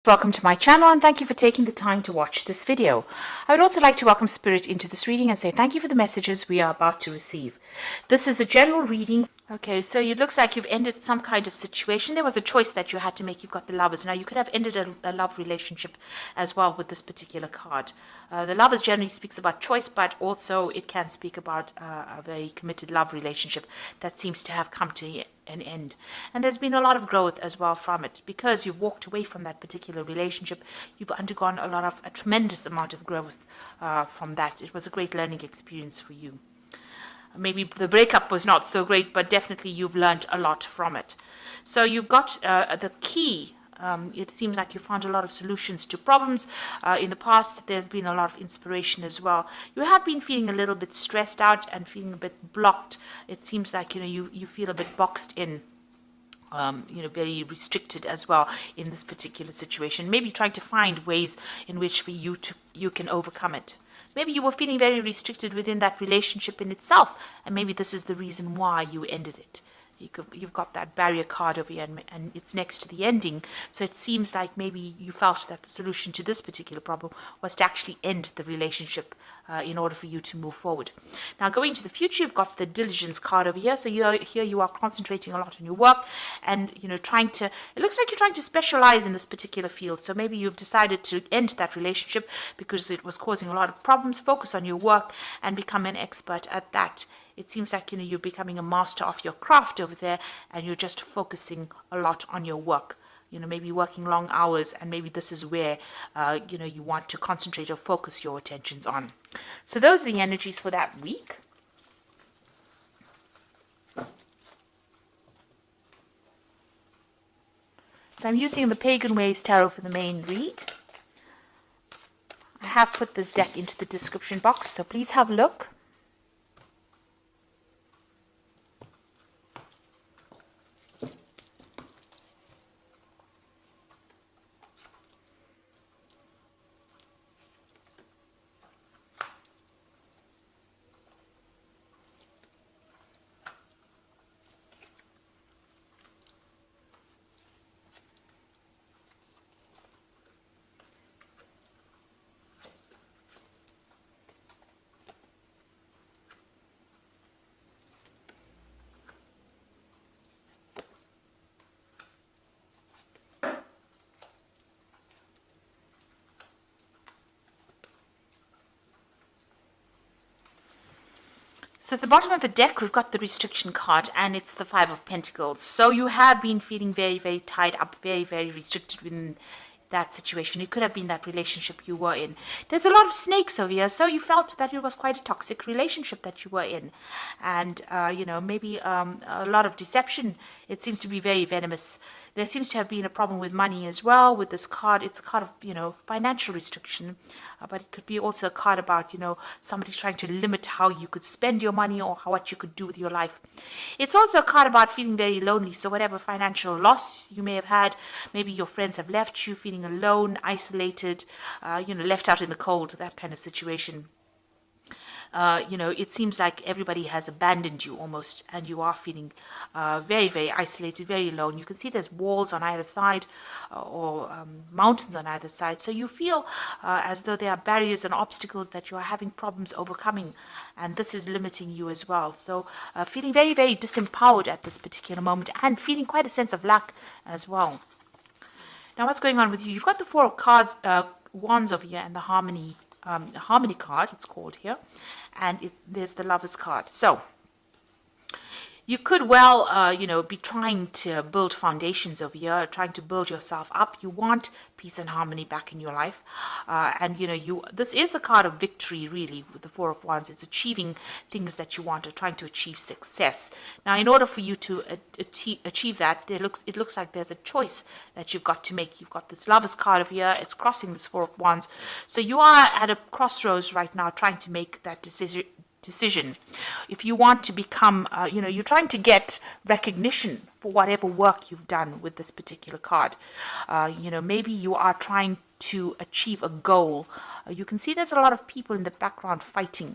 Welcome to my channel and thank you for taking the time to watch this video. I would also like to welcome Spirit into this reading and say thank you for the messages we are about to receive. This is a general reading. Okay, so it looks like you've ended some kind of situation. There was a choice that you had to make. You've got the Lovers. Now, you could have ended a love relationship as well with this particular card. The Lovers generally speaks about choice, but also it can speak about a very committed love relationship that seems to have come to an end. And there's been a lot of growth as well from it. Because you've walked away from that particular relationship, you've undergone a tremendous amount of growth from that. It was a great learning experience for you. Maybe the breakup was not so great, but definitely you've learned a lot from it. So you've got the key. It seems like you found a lot of solutions to problems. In the past, there's been a lot of inspiration as well. You have been feeling a little bit stressed out and feeling a bit blocked. It seems like you feel a bit boxed in. Very restricted as well in this particular situation. Maybe trying to find ways in which for you can overcome it. Maybe you were feeling very restricted within that relationship in itself, and maybe this is the reason why you ended it. You've got that barrier card over here, and it's next to the ending. So it seems like maybe you felt that the solution to this particular problem was to actually end the relationship in order for you to move forward. Now, going to the future, you've got the Diligence card over here. So here you are concentrating a lot on your work, and it looks like you're trying to specialize in this particular field. So maybe you've decided to end that relationship because it was causing a lot of problems. Focus on your work and become an expert at that. It seems like you're becoming a master of your craft over there, and you're just focusing a lot on your work. Maybe working long hours, and maybe this is where you want to concentrate or focus your attentions on. So those are the energies for that week. So I'm using the Pagan Ways Tarot for the main read. I have put this deck into the description box, so please have a look. So at the bottom of the deck, we've got the restriction card, and it's the Five of Pentacles. So you have been feeling very, very tied up, very, very restricted within that situation. It could have been that relationship you were in. There's a lot of snakes over here, so you felt that it was quite a toxic relationship that you were in. And, maybe a lot of deception. It seems to be very venomous. There seems to have been a problem with money as well with this card. It's a card of, financial restriction. But it could be also a card about, somebody trying to limit how you could spend your money or what you could do with your life. It's also a card about feeling very lonely. So whatever financial loss you may have had, maybe your friends have left you, feeling alone, isolated, left out in the cold, that kind of situation. It seems like everybody has abandoned you almost, and you are feeling very, very isolated, very alone. You can see there's walls on either side or mountains on either side. So you feel as though there are barriers and obstacles that you are having problems overcoming, and this is limiting you as well. So feeling very, very disempowered at this particular moment, and feeling quite a sense of lack as well. Now, what's going on with you? You've got the Four of Cards, Wands over here, and the Harmony card, it's called here, and there's the Lovers card. So you could well, be trying to build foundations over here, trying to build yourself up. You want peace and harmony back in your life. This is a card of victory, really, with the Four of Wands. It's achieving things that you want, or trying to achieve success. Now, in order for you to achieve that, it looks like there's a choice that you've got to make. You've got this Lovers card over here. It's crossing this Four of Wands. So you are at a crossroads right now, trying to make that decision. If you want to become, you're trying to get recognition for whatever work you've done with this particular card. Maybe you are trying to achieve a goal. You can see there's a lot of people in the background fighting.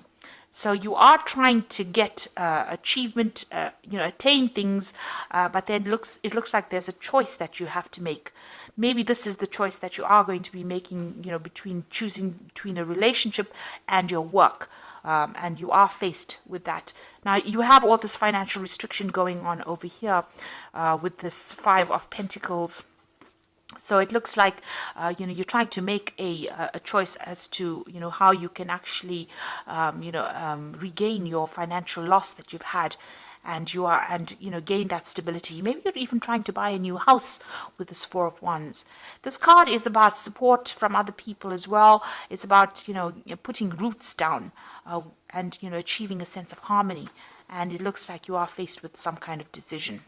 So you are trying to get achievement, attain things, but then it looks like there's a choice that you have to make. maybe this is the choice that you are going to be making, between choosing between a relationship and your work. And you are faced with that. Now, you have all this financial restriction going on over here with this Five of Pentacles. So it looks like, you're trying to make a choice as to, how you can actually, regain your financial loss that you've had. And gain that stability. Maybe you're even trying to buy a new house with this Four of Wands. This card is about support from other people as well. It's about, putting roots down and, achieving a sense of harmony. And it looks like you are faced with some kind of decision.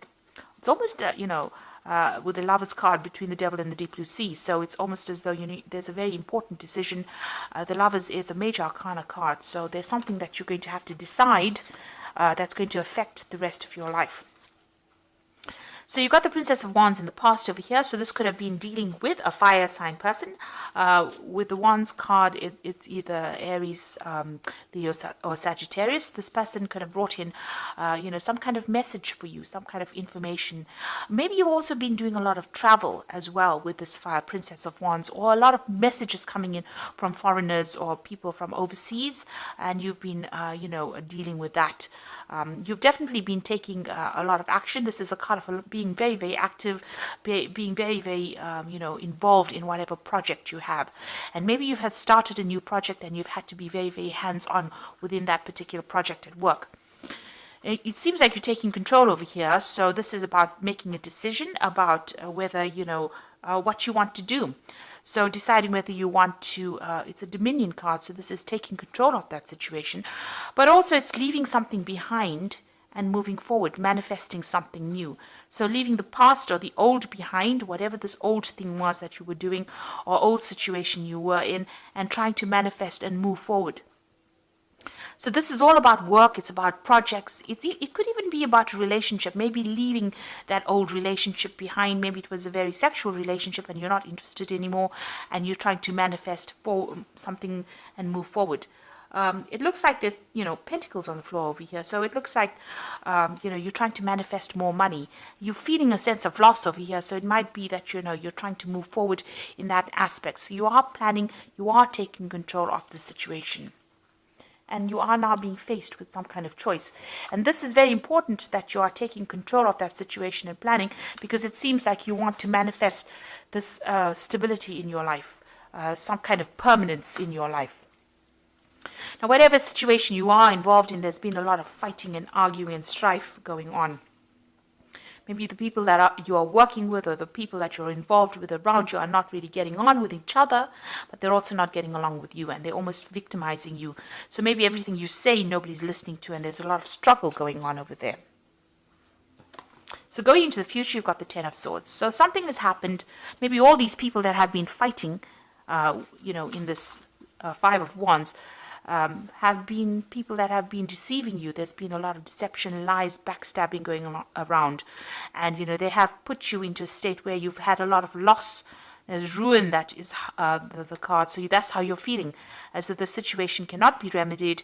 It's almost, with the Lover's card between the Devil and the Deep Blue Sea. So it's almost as though there's a very important decision. The Lovers is a major arcana card. So there's something that you're going to have to decide that's going to affect the rest of your life. So you've got the Princess of Wands in the past over here. So this could have been dealing with a fire sign person. With the Wands card, it's either Aries, Leo, or Sagittarius. This person could have brought in, some kind of message for you, some kind of information. Maybe you've also been doing a lot of travel as well with this fire Princess of Wands, or a lot of messages coming in from foreigners or people from overseas, and you've been, dealing with that. You've definitely been taking a lot of action. This is a card of being very, very active, being very, very, involved in whatever project you have. And maybe you have started a new project and you've had to be very, very hands-on within that particular project at work. It seems like you're taking control over here. So this is about making a decision about whether, what you want to do. So deciding whether you want to, it's a Dominion card, so this is taking control of that situation. But also it's leaving something behind and moving forward, manifesting something new. So leaving the past or the old behind, whatever this old thing was that you were doing or old situation you were in, and trying to manifest and move forward. So this is all about work. It's about projects. It could even be about a relationship, maybe leaving that old relationship behind. Maybe it was a very sexual relationship and you're not interested anymore, and you're trying to manifest for something and move forward. It looks like there's, pentacles on the floor over here. So it looks like, you're trying to manifest more money. You're feeling a sense of loss over here. So it might be that, you're trying to move forward in that aspect. So you are planning, you are taking control of the situation. And you are now being faced with some kind of choice. And this is very important that you are taking control of that situation and planning, because it seems like you want to manifest this stability in your life, some kind of permanence in your life. Now, whatever situation you are involved in, there's been a lot of fighting and arguing and strife going on. Maybe the people that you are working with or the people that you're involved with around you are not really getting on with each other, but they're also not getting along with you, and they're almost victimizing you. So maybe everything you say, nobody's listening to, and there's a lot of struggle going on over there. So going into the future, you've got the Ten of Swords. So something has happened. Maybe all these people that have been fighting, in this Five of Wands, have been people that have been deceiving you. There's been a lot of deception, lies, backstabbing going on around. And, they have put you into a state where you've had a lot of loss. There's ruin that is the card. So that's how you're feeling, as if the situation cannot be remedied.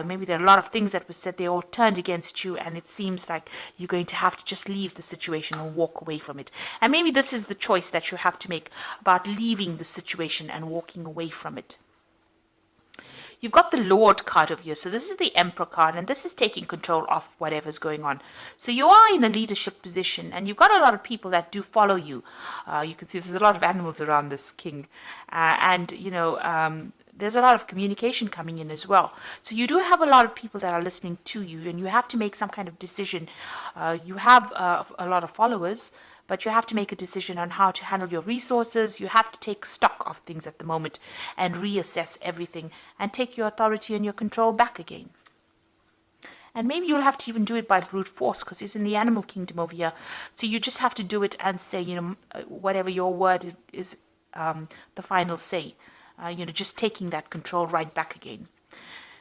Maybe there are a lot of things that were said, they all turned against you, and it seems like you're going to have to just leave the situation and walk away from it. And maybe this is the choice that you have to make about leaving the situation and walking away from it. You've got the Lord card over here. So this is the Emperor card, and this is taking control of whatever's going on. So you are in a leadership position, and you've got a lot of people that do follow you. You can see there's a lot of animals around this king. There's a lot of communication coming in as well. So you do have a lot of people that are listening to you, and you have to make some kind of decision. You have a lot of followers, but you have to make a decision on how to handle your resources. You have to take stock of things at the moment and reassess everything and take your authority and your control back again. And maybe you'll have to even do it by brute force, because it's in the animal kingdom over here. So you just have to do it and say, whatever your word is the final say. Just taking that control right back again.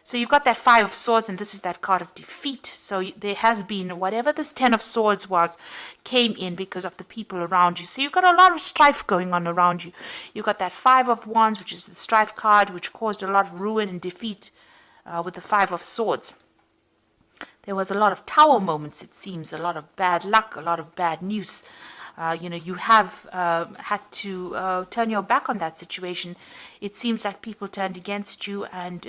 So you've got that Five of Swords, and this is that card of defeat. So there has been, whatever this Ten of Swords was, came in because of the people around you. So you've got a lot of strife going on around you. You've got that Five of Wands, which is the strife card, which caused a lot of ruin and defeat with the Five of Swords. There was a lot of tower moments, it seems, a lot of bad luck, a lot of bad news. You have had to turn your back on that situation. It seems like people turned against you, and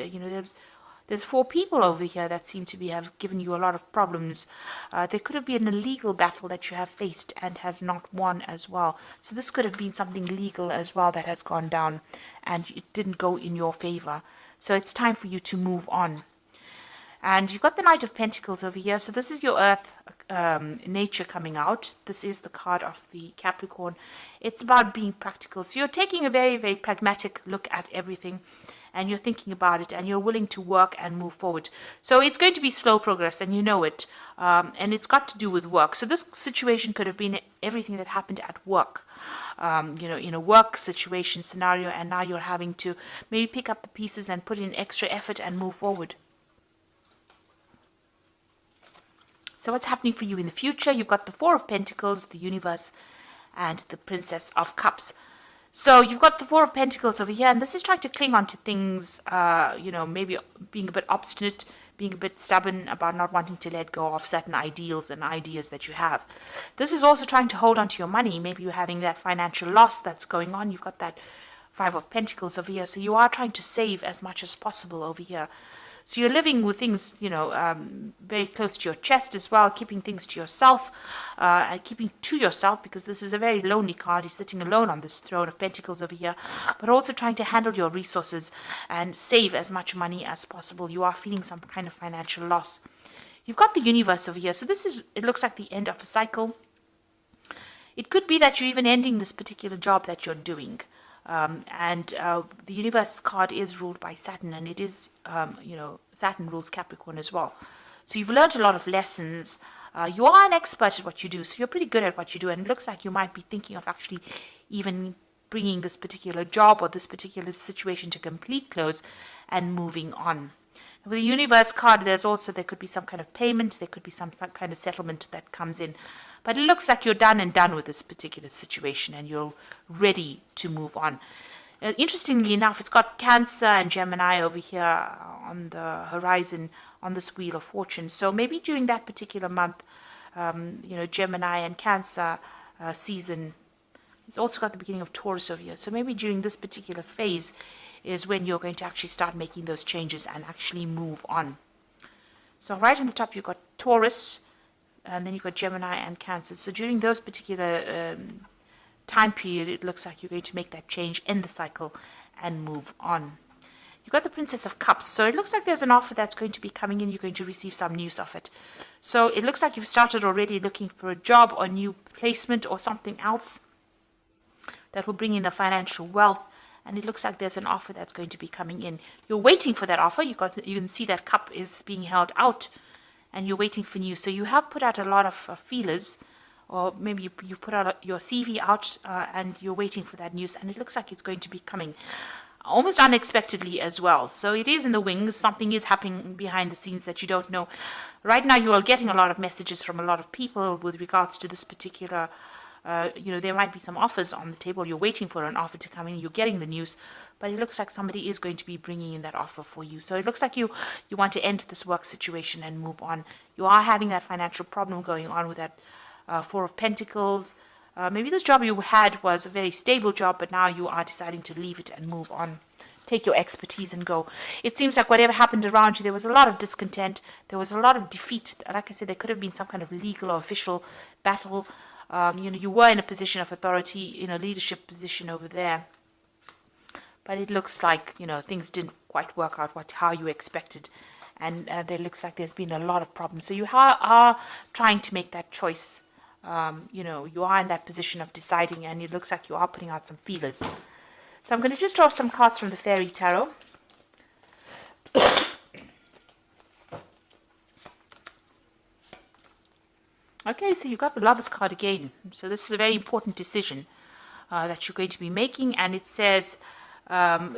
there's 4 people over here that seem to have given you a lot of problems. There could have been a legal battle that you have faced and have not won as well. So this could have been something legal as well that has gone down, and it didn't go in your favor. So it's time for you to move on. And you've got the Knight of Pentacles over here. So this is your earth nature coming out. This is the card of the Capricorn. It's about being practical. So you're taking a very, very pragmatic look at everything, and you're thinking about it, and you're willing to work and move forward. So it's going to be slow progress, and you know it. And it's got to do with work. So this situation could have been everything that happened at work. In a work situation scenario, and now you're having to maybe pick up the pieces and put in extra effort and move forward. So what's happening for you in the future? You've got the 4 of Pentacles, the Universe, and the Princess of Cups. So you've got the 4 of Pentacles over here, and this is trying to cling on to things, maybe being a bit obstinate, being a bit stubborn about not wanting to let go of certain ideals and ideas that you have. This is also trying to hold on to your money. Maybe you're having that financial loss that's going on. You've got that 5 of Pentacles over here. So you are trying to save as much as possible over here. So you're living with things, very close to your chest as well, keeping things to yourself, and keeping to yourself, because this is a very lonely card. You're sitting alone on this throne of Pentacles over here, but also trying to handle your resources and save as much money as possible. You are feeling some kind of financial loss. You've got the Universe over here. So it looks like the end of a cycle. It could be that you're even ending this particular job that you're doing. The Universe card is ruled by Saturn, and it is, Saturn rules Capricorn as well. So you've learned a lot of lessons. You are an expert at what you do, so you're pretty good at what you do, and it looks like you might be thinking of actually even bringing this particular job or this particular situation to complete close and moving on. With the Universe card, there could be some kind of payment, there could be some kind of settlement that comes in. But it looks like you're done with this particular situation, and you're ready to move on. Interestingly enough, it's got Cancer and Gemini over here on the horizon on this Wheel of Fortune. So maybe during that particular month, Gemini and Cancer season. It's also got the beginning of Taurus over here. So maybe during this particular phase is when you're going to actually start making those changes and actually move on. So right on the top, you've got Taurus, and then you've got Gemini and Cancer. So during those particular time period, it looks like you're going to make that change, end the cycle, and move on. You've got the Princess of Cups. So it looks like there's an offer that's going to be coming in. You're going to receive some news of it. So it looks like you've started already looking for a job or new placement or something else that will bring in the financial wealth. And it looks like there's an offer that's going to be coming in. You're waiting for that offer. You can see that cup is being held out, and you're waiting for news. So you have put out a lot of feelers, or maybe you've put out your CV out, and you're waiting for that news. And it looks like it's going to be coming almost unexpectedly as well. So it is in the wings. Something is happening behind the scenes that you don't know. Right now, you are getting a lot of messages from a lot of people with regards to this particular there might be some offers on the table. You're waiting for an offer to come in. You're getting the news, but it looks like somebody is going to be bringing in that offer for you. So it looks like you want to end this work situation and move on. You are having that financial problem going on with that 4 of Pentacles. Maybe this job you had was a very stable job, but now you are deciding to leave it and move on. Take your expertise and go. It seems like whatever happened around you, there was a lot of discontent. There was a lot of defeat. Like I said, there could have been some kind of legal or official battle. You were in a position of authority, in a leadership position over there. But it looks like, things didn't quite work out how you expected. And there looks like there's been a lot of problems. So you are trying to make that choice. You are in that position of deciding, and it looks like you are putting out some feelers. So I'm going to just draw some cards from the Fairy Tarot. Okay, so you've got the Lovers card again. So this is a very important decision that you're going to be making. And it says,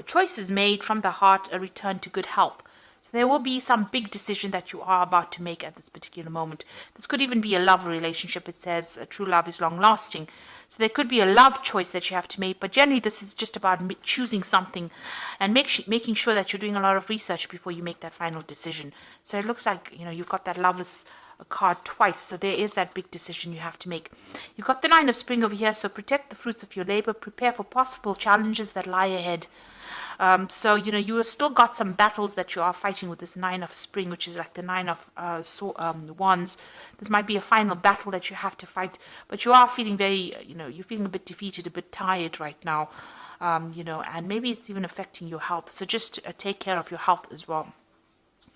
choices made from the heart, a return to good health. So there will be some big decision that you are about to make at this particular moment. This could even be a love relationship. It says true love is long lasting. So there could be a love choice that you have to make. But generally, this is just about choosing something and making sure that you're doing a lot of research before you make that final decision. So it looks like, you've got that Lovers a card twice. So there is that big decision you have to make. You've got the Nine of Spring over here. So protect the fruits of your labor. Prepare for possible challenges that lie ahead. So, you have still got some battles that you are fighting with this Nine of Spring, which is like the Nine of Wands. This might be a final battle that you have to fight, but you are feeling very, you're feeling a bit defeated, a bit tired right now, and maybe it's even affecting your health. So just take care of your health as well.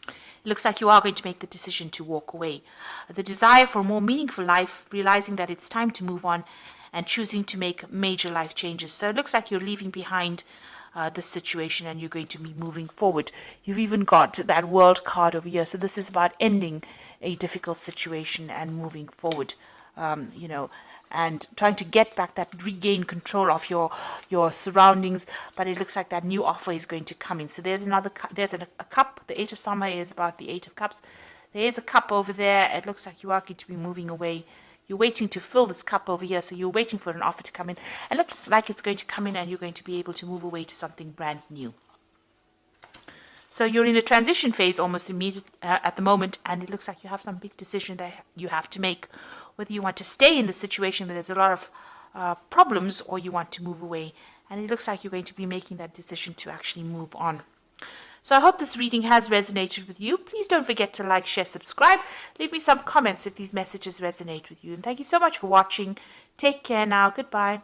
It looks like you are going to make the decision to walk away. The desire for a more meaningful life, realizing that it's time to move on and choosing to make major life changes. So it looks like you're leaving behind this situation and you're going to be moving forward. You've even got that World card over here. So this is about ending a difficult situation and moving forward, and trying to get back that regain control of your surroundings. But it looks like that new offer is going to come in. So there's a cup. The Eight of Summer is about the Eight of Cups. There is a cup over there. It looks like you are going to be moving away. You're waiting to fill this cup over here, so you're waiting for an offer to come in. It looks like it's going to come in and you're going to be able to move away to something brand new. So you're in a transition phase almost immediately at the moment, and it looks like you have some big decision that you have to make, whether you want to stay in the situation where there's a lot of problems or you want to move away. And it looks like you're going to be making that decision to actually move on. So I hope this reading has resonated with you. Please don't forget to like, share, subscribe. Leave me some comments if these messages resonate with you. And thank you so much for watching. Take care now. Goodbye.